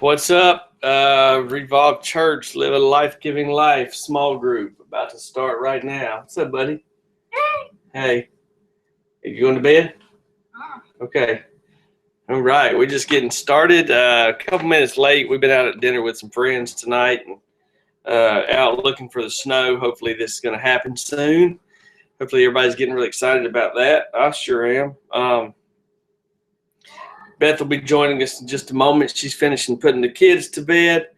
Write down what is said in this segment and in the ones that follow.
What's up? Revolve Church, Live a Life-Giving Life, small group, about to start right now. What's up, buddy? Hey. Are you going to bed? Okay. All right, we're just getting started. A couple minutes late. We've been out at dinner with some friends tonight and out looking for the snow. Hopefully this is going to happen soon. Hopefully everybody's getting really excited about that. I sure am. Beth will be joining us in just a moment. She's finishing putting the kids to bed.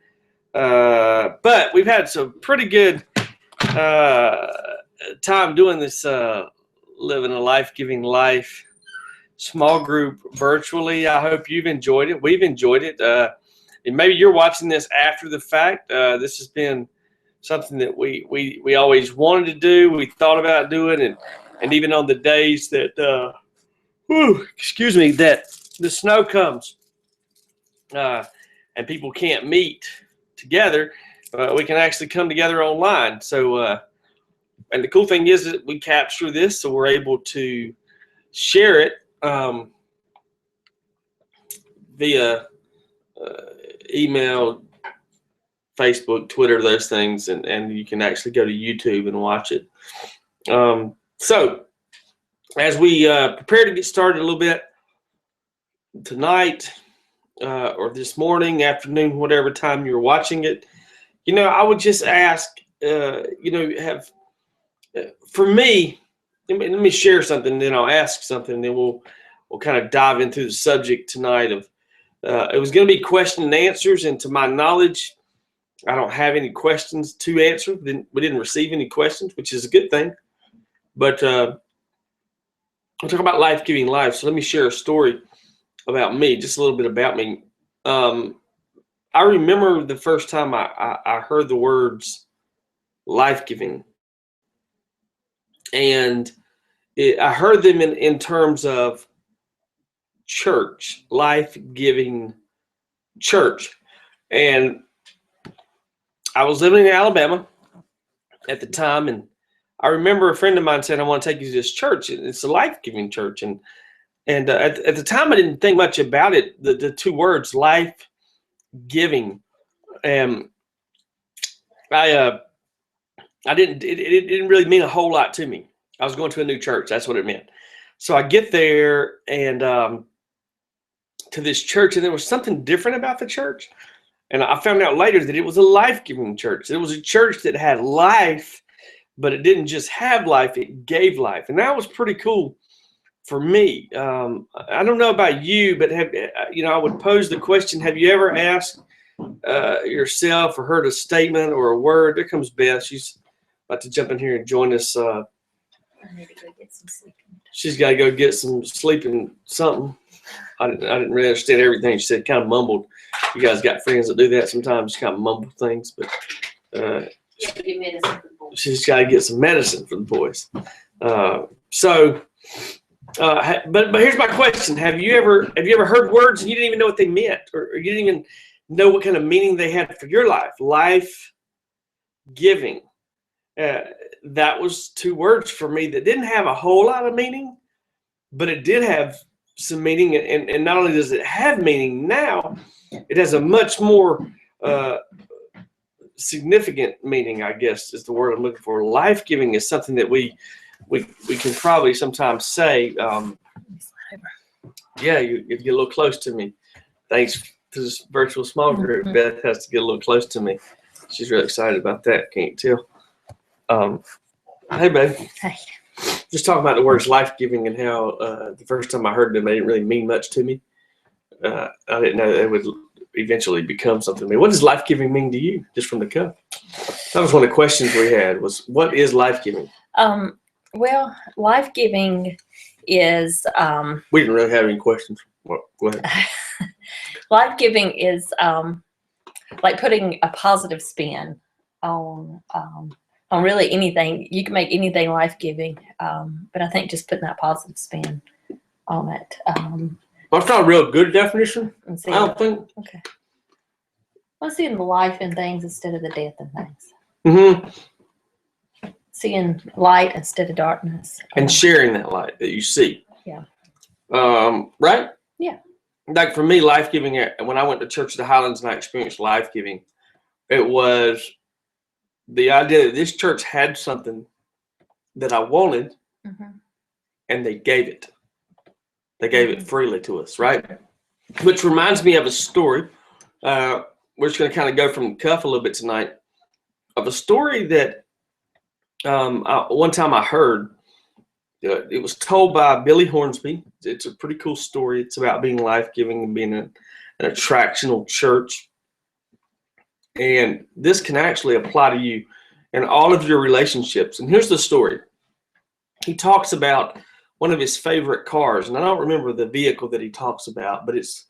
But we've had some pretty good time doing this Living a Life-Giving Life small group virtually. I hope you've enjoyed it. We've enjoyed it. And maybe you're watching this after the fact. This has been something that we always wanted to do. We thought about doing, and even on the days that, that the snow comes and people can't meet together, we can actually come together online. So, and the cool thing is that we capture this, so we're able to share it via email, Facebook, Twitter, those things, and you can actually go to YouTube and watch it. So as we prepare to get started a little bit tonight or this morning, afternoon, whatever time you're watching it, I would just ask, for me, let me share something, then I'll ask something, then we'll kind of dive into the subject tonight of, it was going to be question and answers, and to my knowledge, I don't have any questions to answer. We didn't receive any questions, which is a good thing. But I'll talk about life-giving life. So let me share a story about me, just a little bit about me. I remember the first time I heard the words life-giving. And I heard them in terms of church, life-giving church. And I was living in Alabama at the time, and I remember a friend of mine saying, I want to take you to this church. It's a life-giving church. And at the time, I didn't think much about it, the two words, life-giving. And it didn't really mean a whole lot to me. I was going to a new church. That's what it meant. So I get there and to this church, and there was something different about the church. And I found out later that it was a life-giving church. It was a church that had life, but it didn't just have life, it gave life. And that was pretty cool for me. I don't know about you, but I would pose the question, have you ever asked yourself or heard a statement or a word? There comes Beth. She's about to jump in here and join us. I need to go get some sleep. She's got to go get some sleeping something. I didn't really understand everything she said, kind of mumbled. You guys got friends that do that sometimes, kind of mumble things, but she's got to get some medicine for the boys. But here's my question: Have you ever heard words and you didn't even know what they meant, or you didn't even know what kind of meaning they had for your life? Life giving. That was two words for me that didn't have a whole lot of meaning, but it did have some meaning. And not only does it have meaning now, it has a much more significant meaning, I guess is the word I'm looking for. Life-giving is something that we can probably sometimes say, yeah, you get a little close to me. Thanks to this virtual small group, Beth has to get a little close to me. She's really excited about that, can't you tell? Hey, babe. Hey. Just talking about the words life-giving and how the first time I heard them, they didn't really mean much to me. I didn't know they would eventually become something to me. What does life-giving mean to you, just from the cup? That was one of the questions we had, was what is life-giving? Well, life-giving is... we didn't really have any questions. Well, go ahead. Life-giving is like putting a positive spin on really anything. You can make anything life-giving, but I think just putting that positive spin on it. Well, it's not a real good definition, I don't think. Okay. Well, seeing the life in things instead of the death in things. Mm-hmm. Seeing light instead of darkness. And sharing that light that you see. Yeah. Right? Yeah. like for me, life giving. When I went to Church of the Highlands and I experienced life giving, it was the idea that this church had something that I wanted, and they gave it. They gave it freely to us, right? Which reminds me of a story. We're just going to kind of go from the cuff a little bit tonight, of a story that one time I heard. It was told by Billy Hornsby. It's a pretty cool story. It's about being life-giving and being an attractional church. And this can actually apply to you in all of your relationships. And here's the story. He talks about one of his favorite cars, and I don't remember the vehicle that he talks about, but it's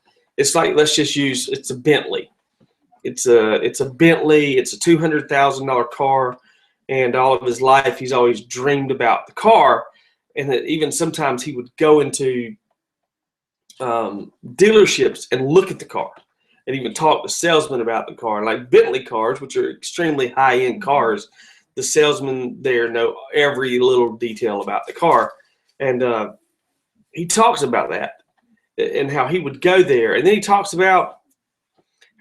like, let's just use, it's a Bentley. It's a Bentley. It's a $200,000 car, and all of his life he's always dreamed about the car, and that even sometimes he would go into dealerships and look at the car, and even talk to salesmen about the car. And like Bentley cars, which are extremely high-end cars, the salesmen there know every little detail about the car. And he talks about that and how he would go there. And then he talks about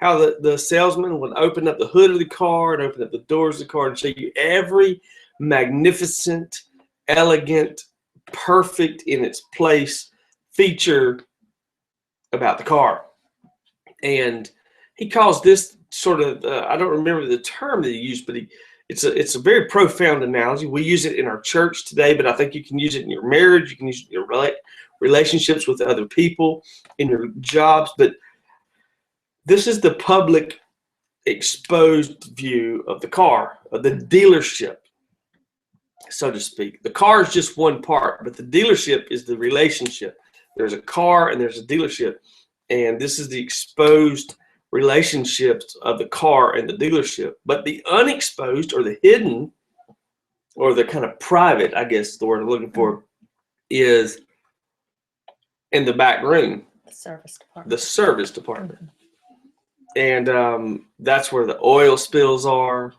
how the salesman would open up the hood of the car and open up the doors of the car and show you every magnificent, elegant, perfect in its place feature about the car. And he calls this sort of, I don't remember the term that he used, but it's a very profound analogy. We use it in our church today, but I think you can use it in your marriage. You can use it in your relationships with other people, in your jobs. But this is the public exposed view of the car, of the dealership, so to speak. The car is just one part, but the dealership is the relationship. There's a car and there's a dealership. And this is the exposed relationships of the car and the dealership. But the unexposed, or the hidden, or the kind of private, I guess the word I'm looking for, is in the back room. The service department. The service department. And that's where the oil spills are.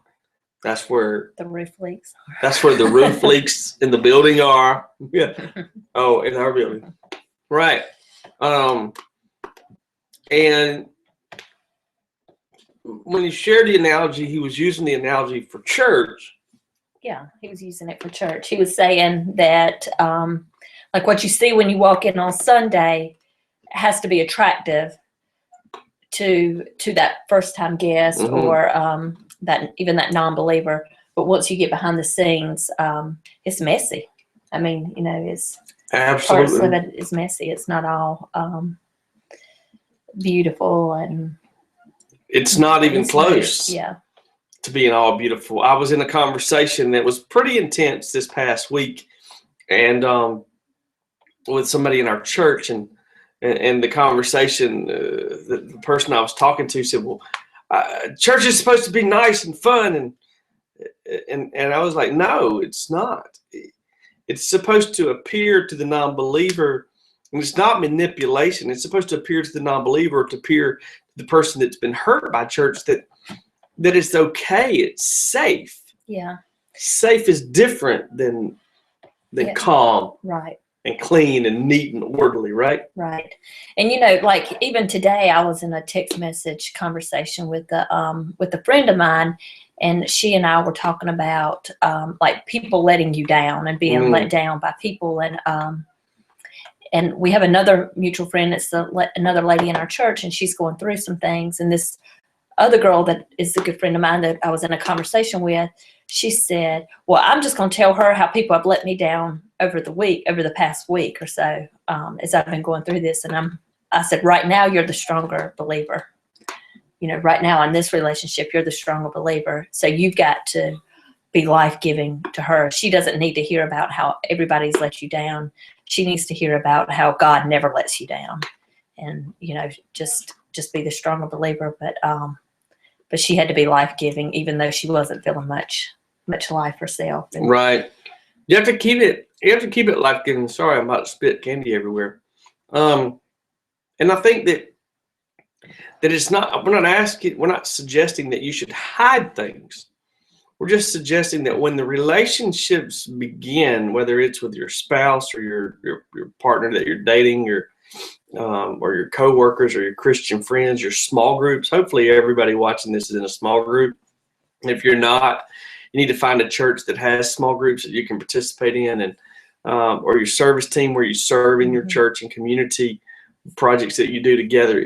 That's where the roof leaks are. That's where the roof leaks in the building are. Yeah. Oh, in our building. Right. And when he shared the analogy, he was using the analogy for church. Yeah, he was using it for church. He was saying that, like what you see when you walk in on Sunday has to be attractive to that first-time guest or that non-believer. But once you get behind the scenes, it's messy. I mean, it's absolutely parts of it is messy. It's not all beautiful, and it's not even close. Yeah. To being all beautiful. I was in a conversation that was pretty intense this past week, and with somebody in our church, and the conversation, the person I was talking to said, "Well, church is supposed to be nice and fun," and I was like, "No, it's not. It's supposed to appear to the non-believer, and it's not manipulation. It's supposed to appear to the non-believer, to appear to the person that's been hurt by church, that it's okay. It's safe. Yeah. Safe is different than calm. Right. And clean and neat and orderly, right? Right. And like even today, I was in a text message conversation with a friend of mine, and she and I were talking about like people letting you down and being let down by people, and we have another mutual friend that's another lady in our church, and she's going through some things, and this other girl that is a good friend of mine that I was in a conversation with, she said, "Well, I'm just going to tell her how people have let me down over the past week or so, as I've been going through this." And I said, "Right now, you're the stronger believer. Right now in this relationship, you're the stronger believer. So you've got to be life-giving to her. She doesn't need to hear about how everybody's let you down. She needs to hear about how God never lets you down, and just be the stronger believer." But she had to be life-giving, even though she wasn't feeling much life herself. Right. You have to keep it life-giving. Sorry, I'm about to spit candy everywhere. And I think that it's not. We're not suggesting that you should hide things. We're just suggesting that when the relationships begin, whether it's with your spouse or your partner that you're dating, or your coworkers or your Christian friends, your small groups. Hopefully everybody watching this is in a small group. If you're not, you need to find a church that has small groups that you can participate in, and or your service team where you serve in your church and community projects that you do together.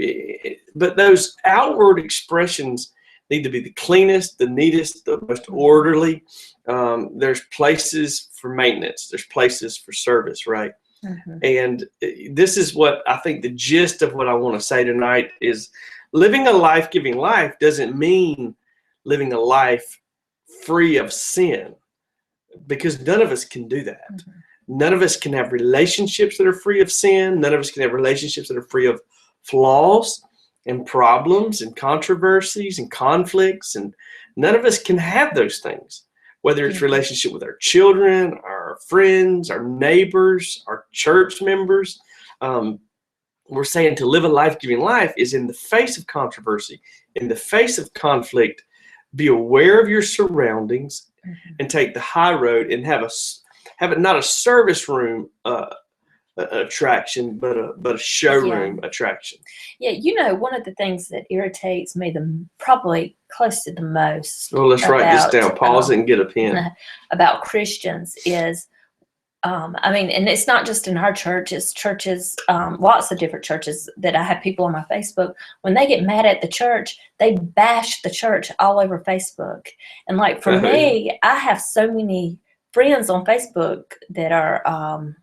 But those outward expressions need to be the cleanest, the neatest, the most orderly. There's places for maintenance. There's places for service, right? And this is what I think the gist of what I want to say tonight is: living a life-giving life doesn't mean living a life free of sin, because none of us can do that. None of us can have relationships that are free of sin. None of us can have relationships that are free of flaws and problems and controversies and conflicts. And none of us can have those things, whether it's relationship with our children, our friends, our neighbors, our church members. We're saying to live a life-giving life is in the face of controversy, in the face of conflict, be aware of your surroundings and take the high road and have it not a service room attraction, but a showroom attraction. Yeah, you know, one of the things that irritates me probably close to the most. Well, let's write this down. Pause it and get a pen. About Christians is, I mean, and it's not just in our church, it's churches, lots of different churches that I have people on my Facebook. When they get mad at the church, they bash the church all over Facebook. And like for me, I have so many friends on Facebook that are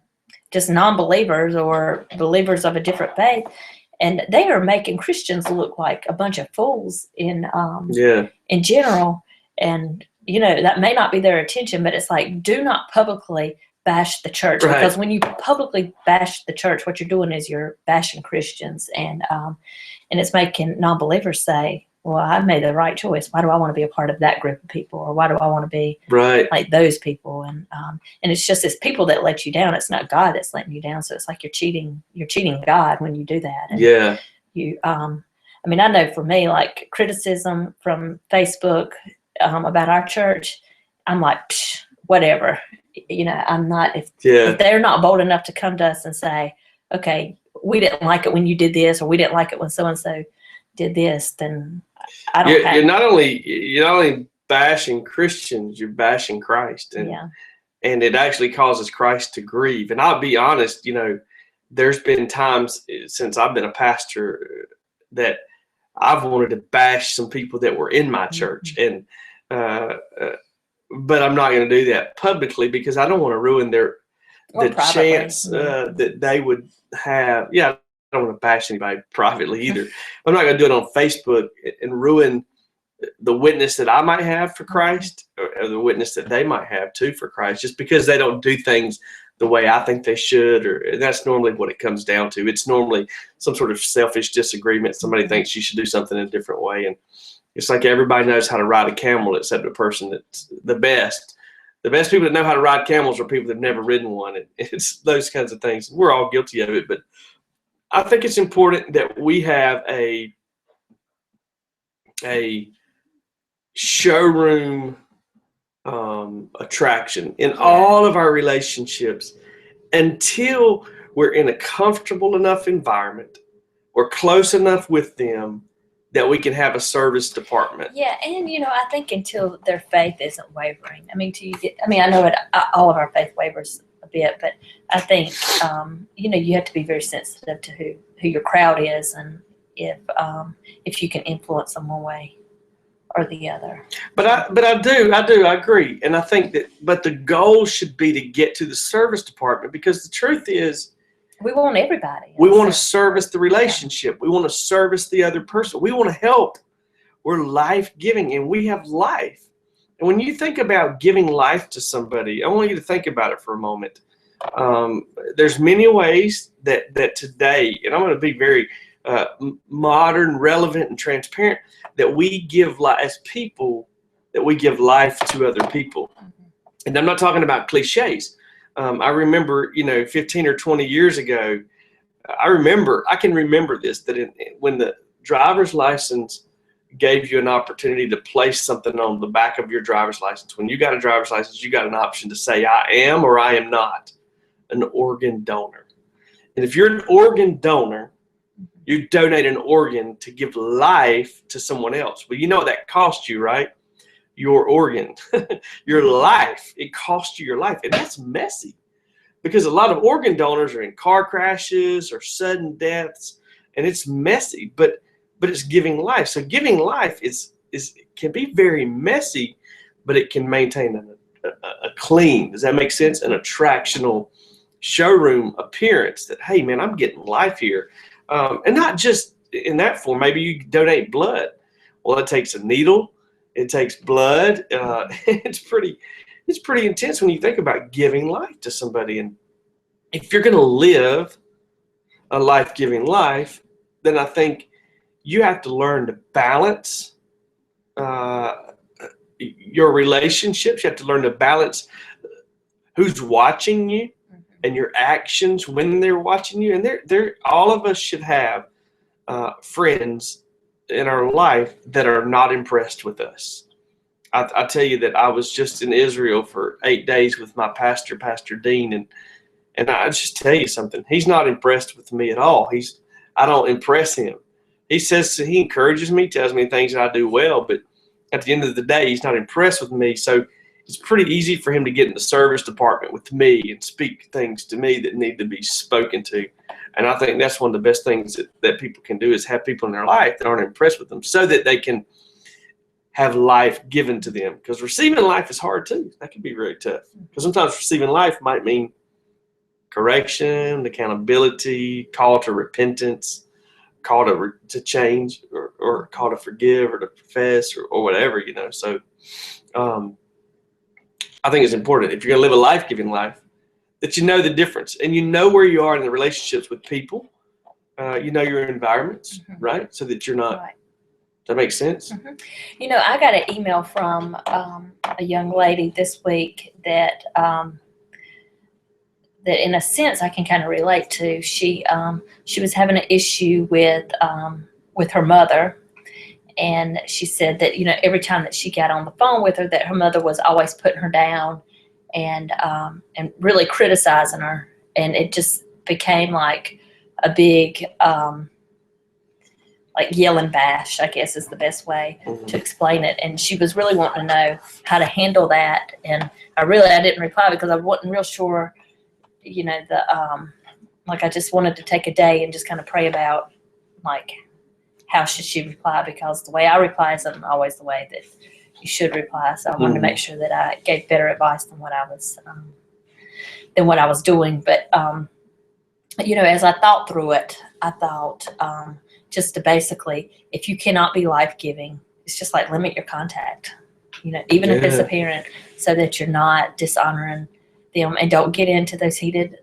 just non-believers or believers of a different faith, and they are making Christians look like a bunch of fools in general. And you know, that may not be their intention, but it's like, do not publicly bash the church, because when you publicly bash the church, what you're doing is you're bashing Christians, and it's making non-believers say, well, I made the right choice. Why do I want to be a part of that group of people? Or why do I want to be like those people? And it's just it's people that let you down. It's not God that's letting you down. So it's like you're cheating God when you do that. And you, I mean, I know for me, like criticism from Facebook about our church, I'm like, whatever. You know, I'm not, if they're not bold enough to come to us and say, okay, we didn't like it when you did this, or we didn't like it when so-and-so did this, then I don't you're not only bashing Christians, you're bashing Christ. And it actually causes Christ to grieve. And I'll be honest, you know, there's been times since I've been a pastor that I've wanted to bash some people that were in my church. And but I'm not going to do that publicly, because I don't want to ruin the chance that they would have. I don't want to bash anybody privately either. I'm not going to do it on Facebook and ruin the witness that I might have for Christ, or the witness that they might have too for Christ, just because they don't do things the way I think they should. Or that's normally what it comes down to. It's normally some sort of selfish disagreement. Somebody thinks you should do something in a different way. And it's like everybody knows how to ride a camel except the person that's the best. The best people that know how to ride camels are people that have never ridden one. It's those kinds of things. We're all guilty of it, but I think it's important that we have a showroom attraction in all of our relationships until we're in a comfortable enough environment or close enough with them that we can have a service department. Yeah, and you know, I think until their faith isn't wavering. I mean, I know all of our faith wavers a bit, but I think you know, you have to be very sensitive to who your crowd is, and if you can influence them one way or the other. But I agree, and I think that. But the goal should be to get to the service department, because the truth is, we want everybody. We want to service the relationship. We want to service the other person. We want to help. We're life-giving, and we have life. And when you think about giving life to somebody, I want you to think about it for a moment. There's many ways that today, and I'm going to be very modern, relevant, and transparent, that we give life as people, that we give life to other people. And I'm not talking about cliches. I remember, 15 or 20 years ago, I can remember this, that when the driver's license gave you an opportunity to place something on the back of your driver's license. When you got a driver's license, you got an option to say, I am or I am not an organ donor. And if you're an organ donor, You donate an organ to give life to someone else. Well, you know what that cost you, right? Your organ, your life. It cost you your life. And that's messy because a lot of organ donors are in car crashes or sudden deaths, and it's messy, but it's giving life. So giving life can be very messy, but it can maintain a clean, does that make sense? An attractional showroom appearance that, hey man, I'm getting life here. And not just in that form. Maybe you donate blood. Well, it takes a needle, it takes blood. It's pretty intense when you think about giving life to somebody. And if you're going to live a life-giving life, then I think you have to learn to balance your relationships. You have to learn to balance who's watching you and your actions when they're watching you. And they're all of us should have friends in our life that are not impressed with us. I tell you that I was just in Israel for 8 days with my pastor, Pastor Dean, and I just tell you something. He's not impressed with me at all. I don't impress him. He encourages me, tells me things that I do well, but at the end of the day, he's not impressed with me. So it's pretty easy for him to get in the service department with me and speak things to me that need to be spoken to. And I think that's one of the best things that people can do, is have people in their life that aren't impressed with them so that they can have life given to them. Because receiving life is hard too. That can be very tough. Because sometimes receiving life might mean correction, accountability, call to repentance, call to change, or call to forgive or to profess or whatever, So I think it's important, if you're going to live a life-giving life, that you know the difference and you know where you are in the relationships with people. You know your environments, right? So that you're not. Right. Does that make sense? I got an email from a young lady this week that in a sense I can kind of relate to. She was having an issue with her mother, and she said that every time that she got on the phone with her, that her mother was always putting her down and really criticizing her, and it just became like a big like yelling bash, I guess is the best way to explain it. And she was really wanting to know how to handle that, and I didn't reply because I wasn't real sure. Like I just wanted to take a day and just kind of pray about, like, how should she reply, because the way I reply isn't always the way that you should reply. So I wanted to make sure that I gave better advice than what I was doing. But as I thought through it, I thought just to basically, if you cannot be life-giving, it's just like limit your contact. Even if it's a parent, so that you're not dishonoring them, and don't get into those heated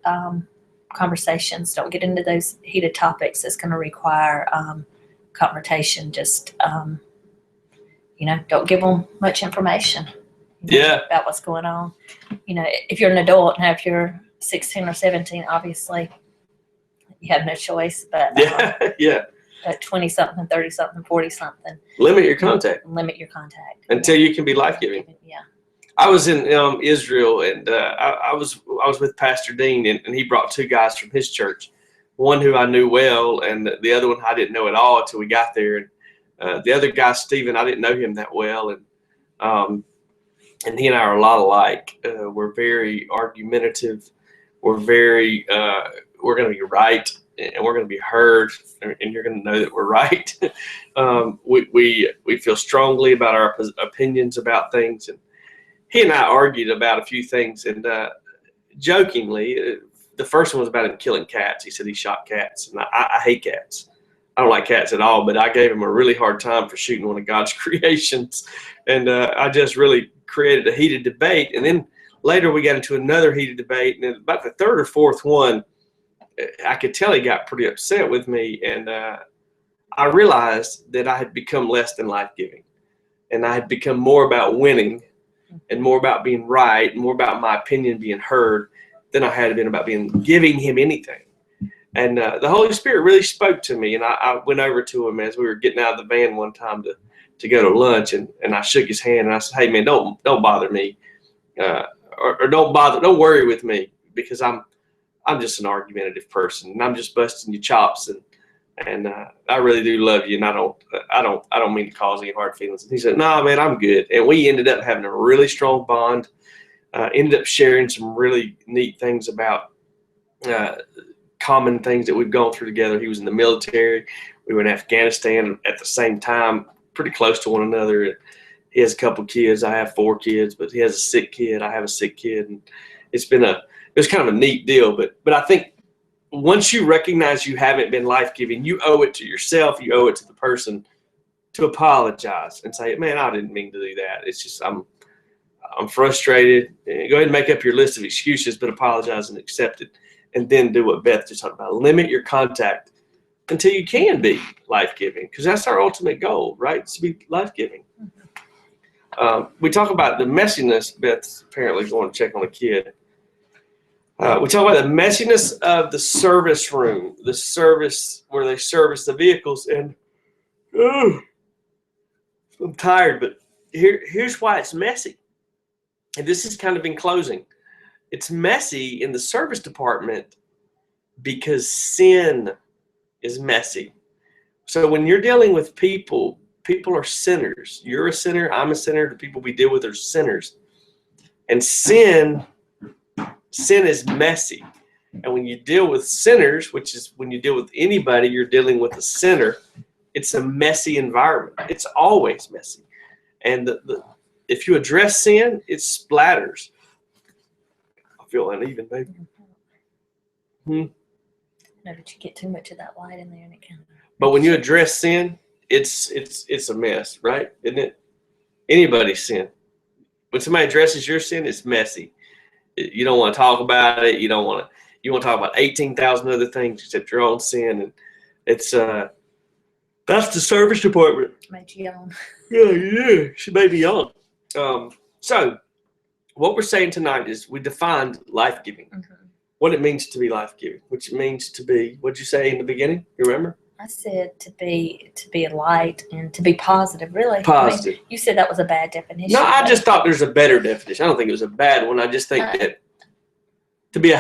conversations. Don't get into those heated topics that's going to require confrontation. Just don't give them much information about what's going on. If you're an adult, now if you're 16 or 17, obviously you have no choice, but at 20 something, 30 something, 40 something, limit your contact until you can be life-giving. I was in Israel, and I was with Pastor Dean, and he brought 2 guys from his church, one who I knew well, and the other one I didn't know at all until we got there. And the other guy, Stephen, I didn't know him that well, and he and I are a lot alike. We're very argumentative. We're very we're going to be right, and we're going to be heard, and you're going to know that we're right. We feel strongly about our opinions about things, and he and I argued about a few things, and jokingly, the first one was about him killing cats. He said he shot cats, and I hate cats. I don't like cats at all, but I gave him a really hard time for shooting one of God's creations, and I just really created a heated debate. And then later we got into another heated debate, and about the 3rd or 4th one, I could tell he got pretty upset with me, and I realized that I had become less than life-giving, and I had become more about winning and more about being right, and more about my opinion being heard than I had been about giving him anything. And the Holy Spirit really spoke to me, and I went over to him as we were getting out of the van one time to go to lunch, and I shook his hand, and I said, "Hey man, don't bother me, or don't worry with me, because I'm just an argumentative person, and I'm just busting your chops, and And I really do love you, and I don't mean to cause any hard feelings. And he said, "No, man, I'm good." And we ended up having a really strong bond. Ended up sharing some really neat things about common things that we've gone through together. He was in the military. We were in Afghanistan at the same time, pretty close to one another. He has a couple kids. I have 4 kids, but he has a sick kid. I have a sick kid, and it was kind of a neat deal. But I think once you recognize you haven't been life-giving, you owe it to yourself, you owe it to the person to apologize and say, "Man, I didn't mean to do that. It's just I'm frustrated." Go ahead and make up your list of excuses, but apologize and accept it. And then do what Beth just talked about. Limit your contact until you can be life-giving, because that's our ultimate goal, right? It's to be life-giving. We talk about the messiness. Beth's apparently going to check on a kid. We talk about the messiness of the service room, the service where they service the vehicles. And I'm tired, but here's why it's messy. And this is kind of in closing. It's messy in the service department because sin is messy. So when you're dealing with people are sinners. You're a sinner, I'm a sinner, the people we deal with are sinners. And sin is messy. And when you deal with sinners, which is when you deal with anybody, you're dealing with a sinner, it's a messy environment. It's always messy. And if you address sin, it splatters. I feel uneven, baby. No, but you get too much of that light in there and it kind of... But when you address sin, it's a mess, right? Isn't it? Anybody's sin. When somebody addresses your sin, it's messy. You don't want to talk about it. You want to talk about 18,000 other things except your own sin. And it's that's the service department. Made you yawn. Yeah, she made me yawn. So what we're saying tonight is we defined life-giving. Mm-hmm. What it means to be life-giving, which means to be, what'd you say in the beginning? You remember? I said to be a light and to be positive, really. Positive. I mean, you said that was a bad definition. No, I just thought there's a better definition. I don't think it was a bad one. I just think that to be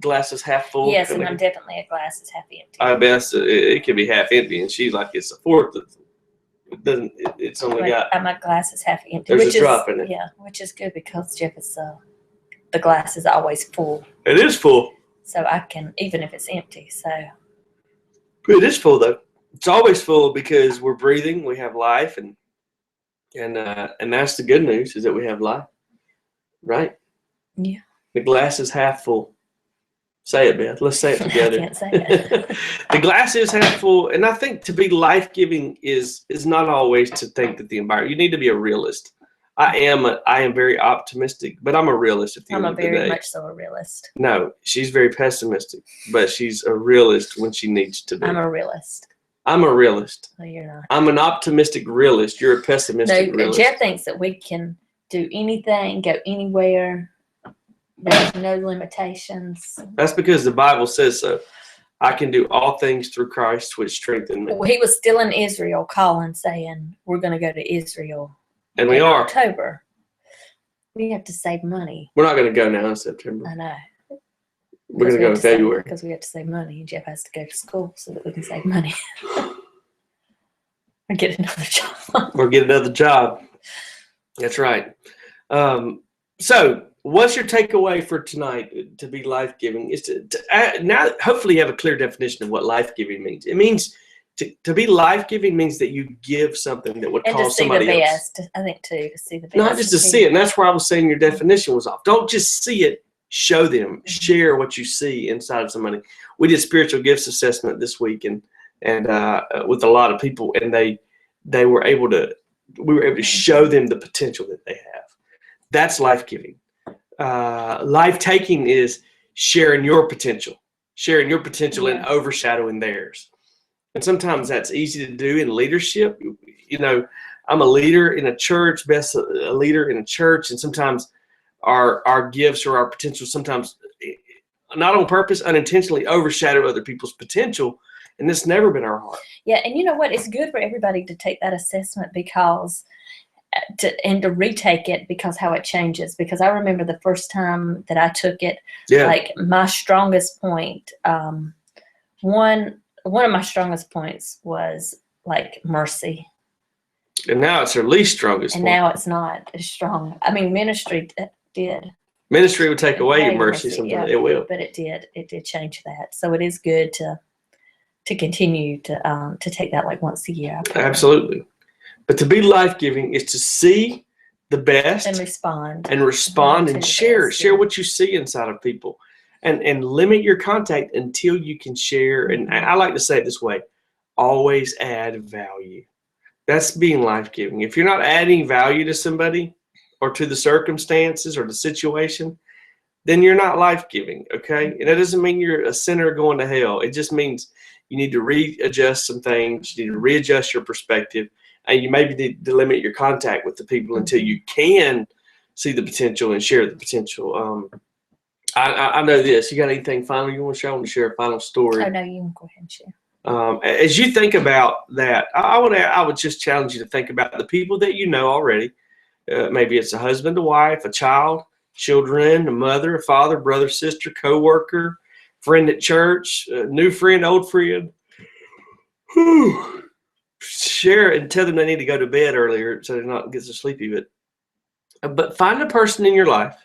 glass is half full. Yes, and I'm definitely a glass is half empty. I guess it can be half empty, and she's like it's a fourth. It doesn't. It's only got. My glass is half empty. There's a drop in it. Yeah, which is good because Jeff is the glass is always full. It is full. So I can, even if it's empty. So. It is full though. It's always full because we're breathing. We have life, and that's the good news is that we have life, right? Yeah. The glass is half full. Say it, Beth. Let's say it together. I can't say it. The glass is half full, and I think to be life-giving is not always to think that the environment. You need to be a realist. I am very optimistic, but I'm a realist at the end of the day. I'm very much so a realist. No, she's very pessimistic, but she's a realist when she needs to be. I'm a realist. I'm a realist. No, you're not. I'm an optimistic realist. You're a pessimistic realist. Jeff thinks that we can do anything, go anywhere. There's no limitations. That's because the Bible says so. I can do all things through Christ, which strengthen me. Well, he was still in Israel calling, saying, we're going to go to Israel. And we are. October. We have to save money. We're not going to go now in September. I know. We're going to go in February. Because we have to save money. Jeff has to go to school so that we can save money. Or get another job. Or get another job. That's right. So what's your takeaway for tonight to be life-giving? Is to now hopefully you have a clear definition of what life-giving means. It means to be life-giving means that you give something that would cause somebody else. And to see the best, I think, too, to see the best. Not just to see it. And that's where I was saying your definition was off. Don't just see it. Show them. Share what you see inside of somebody. We did spiritual gifts assessment this week and with a lot of people, and we were able to show them the potential that they have. That's life-giving. Life-taking is sharing your potential and overshadowing theirs. And sometimes that's easy to do in leadership. You know, I'm a leader in a church, Beth's a leader in a church, and sometimes our gifts or our potential sometimes, not on purpose, unintentionally overshadow other people's potential, and that's never been our heart. Yeah, and you know what? It's good for everybody to take that assessment because to retake it because how it changes. Because I remember the first time that I took it, like my strongest point, one one of my strongest points was like mercy. And now it's her least strongest And point. now it's not as strong. I mean, ministry did. Ministry would take away your Away mercy mercy, sometimes. yeah. It will. But it did change that. So it is good to continue to take that like once a year. Absolutely. But to be life-giving is to see the best And respond. and To the share. best, Share yeah. what you see inside of people. And limit your contact until you can share. And I like to say it this way, always add value. That's being life-giving. If you're not adding value to somebody or to the circumstances or the situation, then you're not life-giving, okay? And that doesn't mean you're a sinner going to hell. It just means you need to readjust some things. You need to readjust your perspective. And you maybe need to limit your contact with the people until you can see the potential and share the potential. I know this. You got anything final you want to share? I want to share a final story. Oh, no, you can go ahead and share. As you think about that, I would just challenge you to think about the people that you know already. Maybe it's a husband, a wife, a child, children, a mother, a father, brother, sister, co-worker, friend at church, new friend, old friend. Whew. Share it and tell them they need to go to bed earlier so they're not get so sleepy. But find a person in your life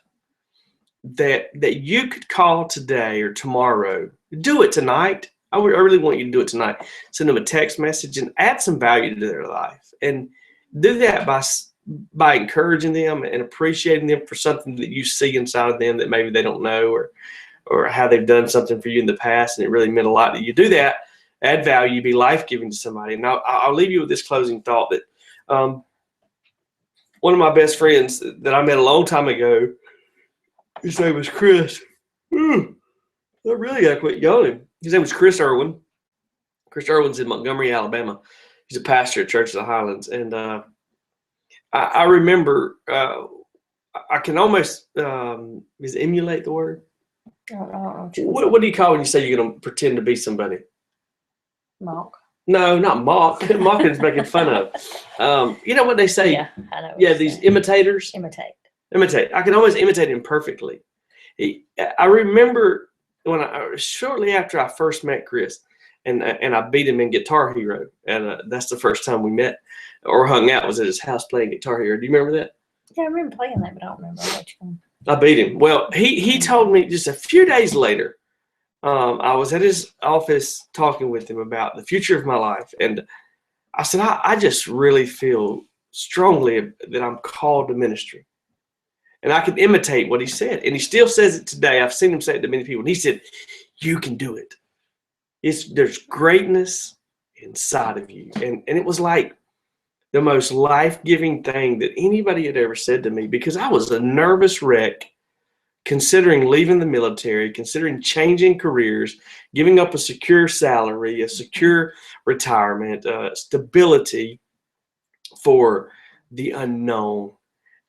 that you could call today or tomorrow. Do it tonight. I really want you to do it tonight. Send them a text message and add some value to their life. And do that by encouraging them and appreciating them for something that you see inside of them that maybe they don't know, or how they've done something for you in the past and it really meant a lot to you. Do that. Add value, be life-giving to somebody. And I'll leave you with this closing thought that one of my best friends that I met a long time ago, his name was Chris. I really got to quit yelling. His name was Chris Irwin. Chris Irwin's in Montgomery, Alabama. He's a pastor at Church of the Highlands. And I remember, I can almost, is emulate the word? What do you call when you say you're going to pretend to be somebody? Mock. No, not mock. Mock is making fun of. You know what they say? Yeah, I know. Yeah, these imitators. Imitate. I can always imitate him perfectly. I remember shortly after I first met Chris, and I beat him in Guitar Hero, and that's the first time we met or hung out, was at his house playing Guitar Hero. Do you remember that? Yeah, I remember playing that, but I don't remember which one. I beat him. Well, he told me just a few days later. I was at his office talking with him about the future of my life, and I said, I just really feel strongly that I'm called to ministry. And I can imitate what he said. And he still says it today. I've seen him say it to many people. And he said, you can do it. There's greatness inside of you. And it was like the most life-giving thing that anybody had ever said to me, because I was a nervous wreck, considering leaving the military, considering changing careers, giving up a secure salary, a secure retirement, stability for the unknown.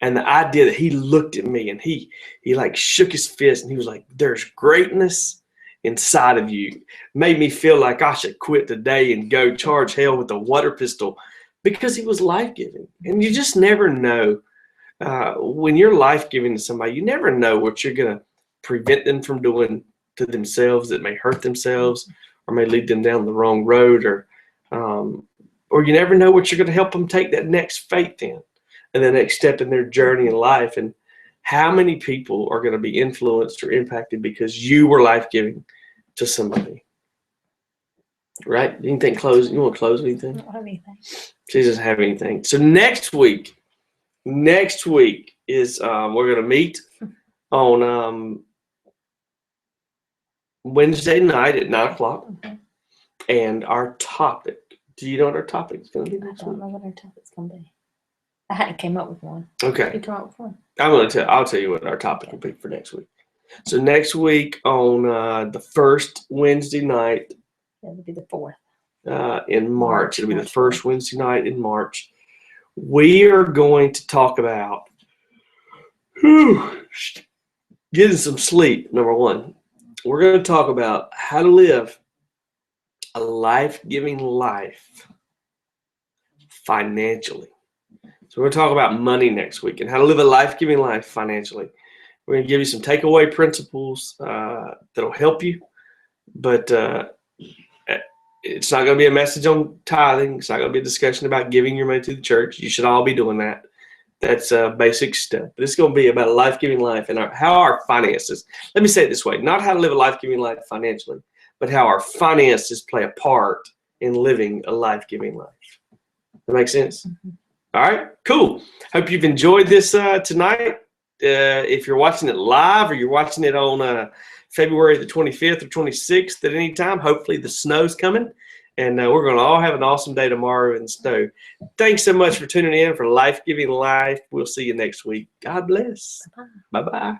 And the idea that he looked at me and he like shook his fist and he was like, there's greatness inside of you, made me feel like I should quit today and go charge hell with a water pistol, because he was life-giving. And you just never know. When you're life-giving to somebody, you never know what you're going to prevent them from doing to themselves that may hurt themselves or may lead them down the wrong road, or you never know what you're going to help them take that next faith in and the next step in their journey in life. And how many people are going to be influenced or impacted because you were life-giving to somebody? Right? Anything close? You want to close anything? I don't have anything. She doesn't have anything. So next week is we're going to meet on Wednesday night at 9 o'clock. Okay. And our topic, do you know what our topic is going to be I next don't week? know what our topic's going to be. I hadn't came up with one. Okay. You come up with one. I'll tell you what our topic will be for next week. So next week on the first Wednesday night. It'll be the 4th. In March. It'll be the March first 4th. Wednesday night in March. We are going to talk about getting some sleep, number one. We're going to talk about how to live a life-giving life financially. So we're going to talk about money next week and how to live a life-giving life financially. We're going to give you some takeaway principles that'll help you. But It's not going to be a message on tithing. It's not going to be a discussion about giving your money to the church. You should all be doing that. That's basic stuff. But it's going to be about a life-giving life and how our finances. Let me say it this way: not how to live a life-giving life financially, but how our finances play a part in living a life-giving life. That makes sense? Mm-hmm. All right, cool. Hope you've enjoyed this tonight. If you're watching it live or you're watching it on February the 25th or 26th at any time, hopefully the snow's coming. And we're going to all have an awesome day tomorrow in the snow. Thanks so much for tuning in for Life Giving Life. We'll see you next week. God bless. Bye-bye.